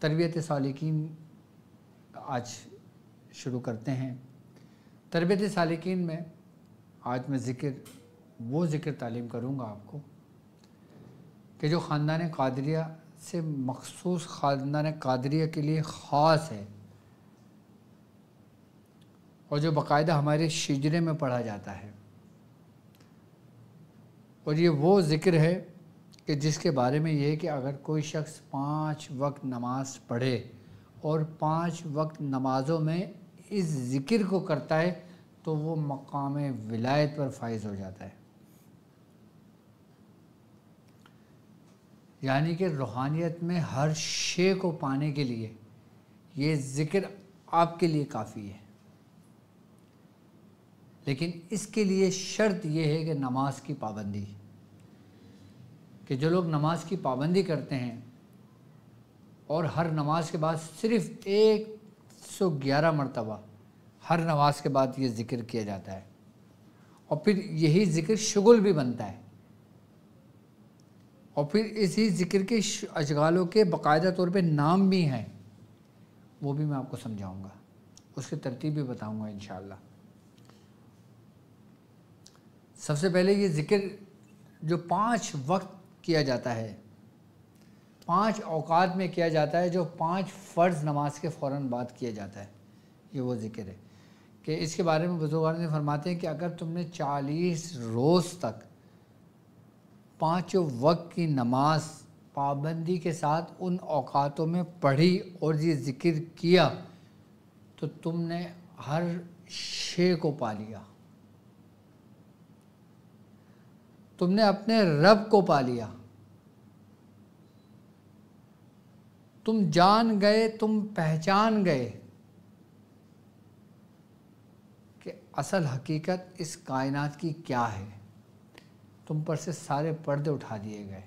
تربیت سالکین آج شروع کرتے ہیں۔ تربیت سالکین میں آج میں وہ ذکر تعلیم کروں گا آپ کو کہ جو خاندان قادریہ سے مخصوص خاندان قادریہ کے لیے خاص ہے، اور جو باقاعدہ ہمارے شجرے میں پڑھا جاتا ہے، اور یہ وہ ذکر ہے کہ جس کے بارے میں یہ ہے کہ اگر کوئی شخص 5 وقت نماز پڑھے اور 5 وقت نمازوں میں اس ذکر کو کرتا ہے تو وہ مقام ولایت پر فائز ہو جاتا ہے، یعنی کہ روحانیت میں ہر شے کو پانے کے لیے یہ ذکر آپ کے لیے کافی ہے، لیکن اس کے لیے شرط یہ ہے کہ نماز کی پابندی، کہ جو لوگ نماز کی پابندی کرتے ہیں اور ہر نماز کے بعد صرف 111 مرتبہ ہر نماز کے بعد یہ ذکر کیا جاتا ہے، اور پھر یہی ذکر شغل بھی بنتا ہے، اور پھر اسی ذکر کے اشغالوں کے باقاعدہ طور پہ نام بھی ہیں، وہ بھی میں آپ کو سمجھاؤں گا، اس کی ترتیب بھی بتاؤں گا انشاءاللہ۔ سب سے پہلے یہ ذکر جو 5 وقت کیا جاتا ہے، 5 اوقات میں کیا جاتا ہے، جو 5 فرض نماز کے فوراً بعد کیا جاتا ہے، یہ وہ ذکر ہے کہ اس کے بارے میں بزرگان نے فرماتے ہیں کہ اگر تم نے 40 روز تک 5 وقت کی نماز پابندی کے ساتھ ان اوقاتوں میں پڑھی اور یہ ذکر کیا تو تم نے ہر شے کو پا لیا، تم نے اپنے رب کو پا لیا، تم جان گئے، تم پہچان گئے کہ اصل حقیقت اس کائنات کی کیا ہے، تم پر سے سارے پردے اٹھا دیے گئے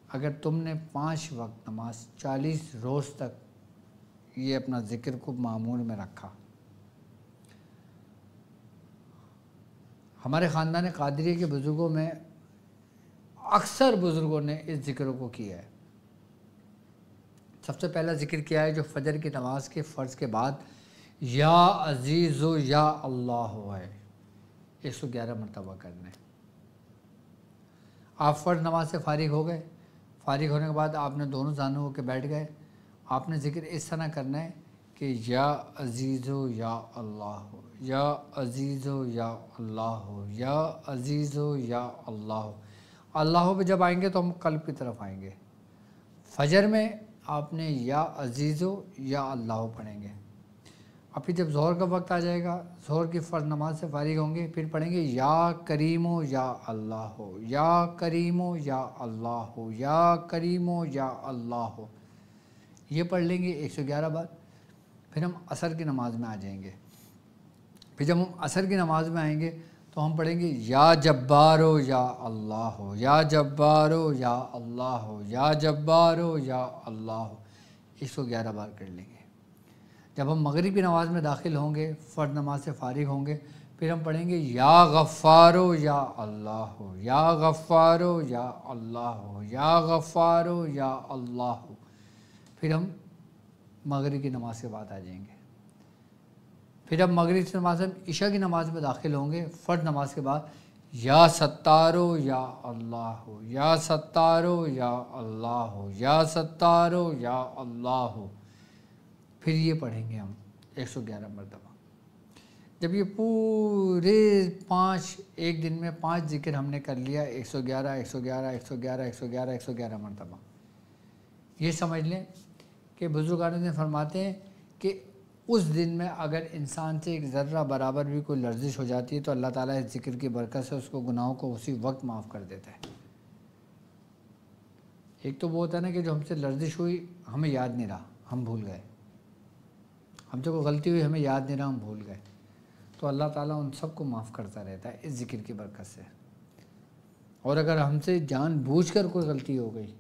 اگر تم نے 5 وقت نماز 40 روز تک یہ اپنا ذکر کو معمول میں رکھا۔ ہمارے خاندان قادریہ کے بزرگوں میں اکثر بزرگوں نے اس ذکر کو کیا ہے۔ سب سے پہلا ذکر کیا ہے جو فجر کی نماز کے فرض کے بعد یا عزیز و یا اللہ ہے، 111 مرتبہ کرنا ہے۔ آپ فرض نماز سے فارغ ہو گئے، فارغ ہونے کے بعد آپ نے دونوں زانوں ہو کے بیٹھ گئے، آپ نے ذکر اس طرح کرنا ہے کہ یا عزیز و یا اللہ ہو، یا عزیز و یا اللہ ہو، یا عزیز و یا اللہ ہو۔ اللہ پہ جب آئیں گے تو ہم قلب کی طرف آئیں گے۔ فجر میں آپ نے یا عزیز و یا اللہ پڑھیں گے، اور پھر جب ظہر کا وقت آ جائے گا، ظہر کی فرض نماز سے فارغ ہوں گے، پھر پڑھیں گے یا کریم و یا اللہ ہو، یا کریم و یا اللہ ہو، یا کریم و یا اللہ ہو، یہ پڑھ لیں گے 111 بار۔ پھر ہم عصر کی نماز میں آ جائیں گے، پھر جب ہم عصر کی نماز میں آئیں گے تو ہم پڑھیں گے یا جبارو یا اللہ ہو، یا جبارو یا اللہ ہو، یا جبارو یا اللہ ہو، 111 بار کر لیں گے۔ جب ہم مغرب کی نماز میں داخل ہوں گے، فرض نماز سے فارغ ہوں گے، پھر ہم پڑھیں گے یا غفارو یا اللہ ہو، یا غفارو یا اللہ ہو، یا غفارو یا اللہ ہو، پھر ہم مغرب کی نماز کے بعد آ جائیں گے۔ پھر جب مغرب کی نماز ہم عشاء کی نماز میں داخل ہوں گے، فرض نماز کے بعد یا ستارو یا اللہ ہو، یا ستارو یا اللہ ہو، یا ستارو یا اللہ ہو، پھر یہ پڑھیں گے ہم 111 مرتبہ۔ جب یہ پورے 5 ایک دن میں 5 ذکر ہم نے کر لیا، 111 111 111 111 111 مرتبہ، یہ سمجھ لیں کہ بزرگان نے فرماتے ہیں کہ اس دن میں اگر انسان سے ایک ذرہ برابر بھی کوئی لرزش ہو جاتی ہے تو اللہ تعالیٰ اس ذکر کی برکت سے اس کو گناہوں کو اسی وقت معاف کر دیتا ہے۔ ایک تو وہ ہوتا ہے نا کہ جو ہم سے لرزش ہوئی ہمیں یاد نہیں رہا، ہم بھول گئے، ہم سے کوئی غلطی ہوئی ہمیں یاد نہیں رہا، ہم بھول گئے، تو اللہ تعالیٰ ان سب کو معاف کرتا رہتا ہے اس ذکر کی برکت سے۔ اور اگر ہم سے جان بوجھ کر کوئی غلطی ہو گئی،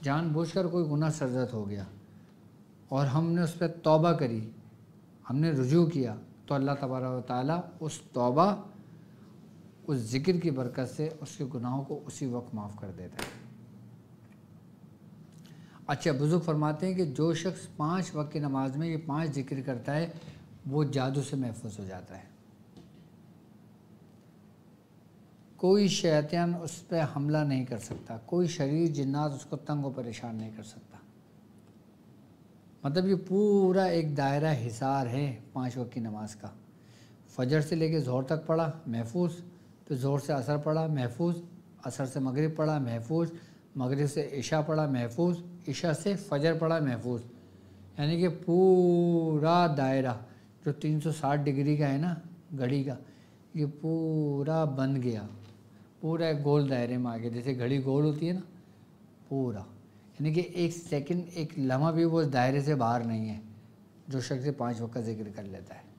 جان بوجھ کر کوئی گناہ سرزد ہو گیا اور ہم نے اس پہ توبہ کری، ہم نے رجوع کیا، تو اللہ تبارک و تعالیٰ اس توبہ اس ذکر کی برکت سے اس کے گناہوں کو اسی وقت معاف کر دیتا ہے۔ اچھا بزرگ فرماتے ہیں کہ جو شخص 5 وقت کی نماز میں یہ 5 ذکر کرتا ہے وہ جادو سے محفوظ ہو جاتا ہے، کوئی شیطان اس پہ حملہ نہیں کر سکتا، کوئی شریر جنات اس کو تنگ و پریشان نہیں کر سکتا۔ مطلب یہ پورا ایک دائرہ حصار ہے 5 وقت کی نماز کا۔ فجر سے لے کے ظہر تک پڑھا محفوظ، پھر ظہر سے عصر پڑھا محفوظ، عصر سے مغرب پڑھا محفوظ، مغرب سے عشاء پڑھا محفوظ، عشاء سے فجر پڑھا محفوظ، یعنی کہ پورا دائرہ جو 360 ڈگری کا ہے نا گھڑی کا، یہ پورا بن گیا، پورا ایک گول دائرے میں آ گیا، جیسے گھڑی گول ہوتی ہے نا، پورا، یعنی کہ ایک سیکنڈ ایک لمحہ بھی وہ اس دائرے سے باہر نہیں ہے۔ جو شخص 5 وقت کا ذکر کر لیتا ہے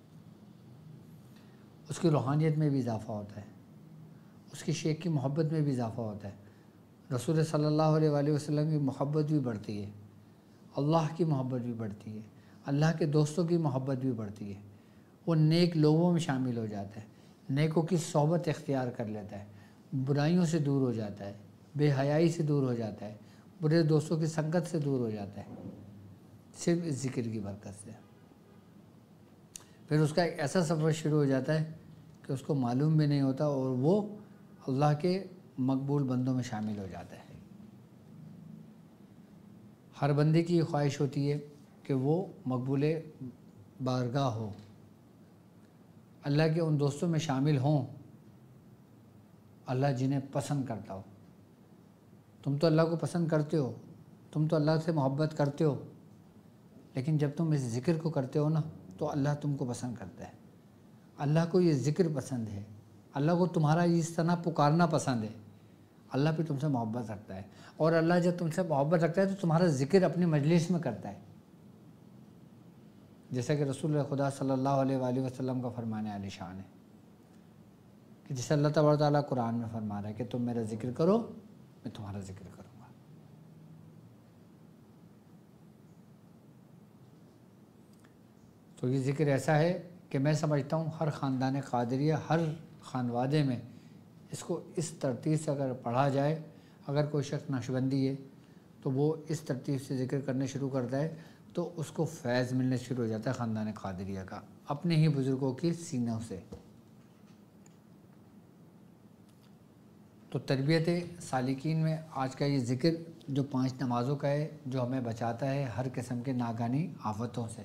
اس کی روحانیت میں بھی اضافہ ہوتا ہے، اس کی شیخ کی محبت میں بھی اضافہ ہوتا ہے، رسول صلی اللہ علیہ وآلہ وسلم کی محبت بھی بڑھتی ہے، اللہ کی محبت بھی بڑھتی ہے، اللہ کے دوستوں کی محبت بھی بڑھتی ہے، وہ نیک لوگوں میں شامل ہو جاتا ہے، نیکوں کی صحبت اختیار کر لیتا ہے، برائیوں سے دور ہو جاتا ہے، بے حیائی سے دور ہو جاتا ہے، برے دوستوں کی سنگت سے دور ہو جاتا ہے، صرف اس ذکر کی برکت سے۔ پھر اس کا ایک ایسا سفر شروع ہو جاتا ہے کہ اس کو معلوم بھی نہیں ہوتا اور وہ اللہ کے مقبول بندوں میں شامل ہو جاتا ہے۔ ہر بندے کی یہ خواہش ہوتی ہے کہ وہ مقبول بارگاہ ہو، اللہ کے ان دوستوں میں شامل ہوں اللہ جنہیں پسند کرتا ہو۔ تم تو اللہ کو پسند کرتے ہو، تم تو اللہ سے محبت کرتے ہو، لیکن جب تم اس ذکر کو کرتے ہو نا تو اللہ تم کو پسند کرتا ہے، اللہ کو یہ ذکر پسند ہے، اللہ کو تمہارا اس طرح پکارنا پسند ہے، اللہ پہ تم سے محبت رکھتا ہے، اور اللہ جب تم سے محبت رکھتا ہے تو تمہارا ذکر اپنی مجلس میں کرتا ہے، جیسا کہ رسول خدا صلی اللہ علیہ وآلہ وسلم کا فرمان عالی شان ہے کہ جسے اللہ تبارک و تعالیٰ قرآن میں فرما رہا ہے کہ تم میرا ذکر کرو میں تمہارا ذکر کروں گا۔ تو یہ ذکر ایسا ہے کہ میں سمجھتا ہوں ہر خاندان قادریہ، ہر خانوادے میں اس کو اس ترتیب سے اگر پڑھا جائے، اگر کوئی شخص نقشبندی ہے تو وہ اس ترتیب سے ذکر کرنے شروع کرتا ہے تو اس کو فیض ملنے شروع ہو جاتا ہے خاندان قادریہ کا، اپنے ہی بزرگوں کی سینوں سے۔ تو تربیت سالکین میں آج کا یہ ذکر جو 5 نمازوں کا ہے، جو ہمیں بچاتا ہے ہر قسم کے ناگہانی آفتوں سے،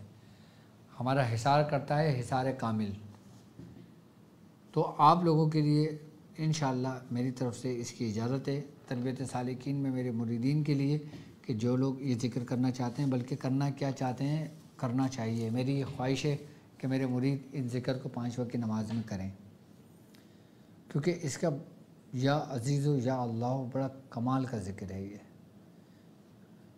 ہمارا حصار کرتا ہے حصار کامل۔ تو آپ لوگوں کے لیے انشاءاللہ میری طرف سے اس کی اجازت ہے، تربیت سالکین میں میرے مریدین کے لیے، کہ جو لوگ یہ ذکر کرنا چاہتے ہیں، بلکہ کرنا کیا چاہتے ہیں کرنا چاہیے، میری یہ خواہش ہے کہ میرے مرید اس ذکر کو 5 وقت کی نماز میں کریں، کیونکہ اس کا یا عزیز و یا اللہ بڑا کمال کا ذکر ہے یہ۔